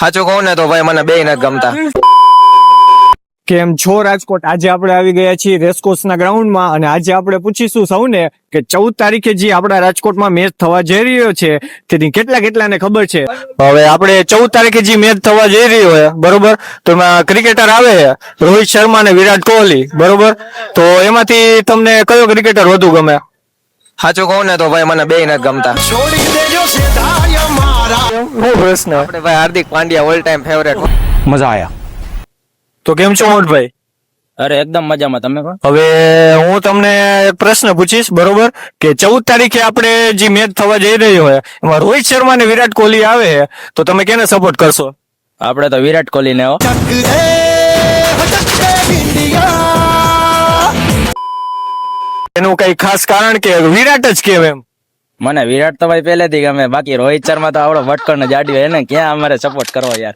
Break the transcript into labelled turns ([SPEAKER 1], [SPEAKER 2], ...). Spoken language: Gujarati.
[SPEAKER 1] સાચું કહું ને તો ભાઈ મને બે નથી ગમતા.
[SPEAKER 2] કેમ છો રાજકોટ? આજે આપણે આવી ગયા છીએ રેસકોર્સના ગ્રાઉન્ડમાં અને આજે આપણે પૂછીશું સૌને કે 14 તારીખે જે આપણા રાજકોટમાં મેચ થવા જઈ રહ્યો છે તેની કેટલાને ખબર છે. હવે આપણે 14 તારીખે જે મેચ થવા જઈ રહ્યો છે બરોબર, તો એમાં ક્રિકેટર આવે છે રોહિત શર્મા અને વિરાટ કોહલી બરોબર, તો એમાંથી તમને કયો ક્રિકેટર વધુ ગમે?
[SPEAKER 1] સાચું કહું ને તો ભાઈ મને બે નથી ગમતા.
[SPEAKER 2] પ્રશ્ન
[SPEAKER 1] આપણે ભાઈ હાર્દિક પાંડ્યા ઓલ ટાઈમ ફેવરેટ.
[SPEAKER 2] મજા આયા. તો કેમ છો મોટભાઈ?
[SPEAKER 3] અરે એકદમ મજામાં. તમે કહો.
[SPEAKER 2] હવે હું તમને એક પ્રશ્ન પૂછીશ બરોબર, કે 14 તારીખે આપણે જે મેચ થવા જઈ રહ્યો છે એમાં રોહિત શર્મા અને વિરાટ કોહલી આવે છે, તો તમે કેને સપોર્ટ કરશો?
[SPEAKER 3] આપણે તો વિરાટ કોહલી ને.
[SPEAKER 2] એનું કઈ ખાસ કારણ કે વિરાટ જ કેમ એમ?
[SPEAKER 3] મને વિરાટ તો ભાઈ પહેલેથી ગમે, બાકી રોહિત શર્મા તો આવડો ભટકણ જાડ્યો એને ક્યાં અમારે સપોર્ટ કરવો યાર.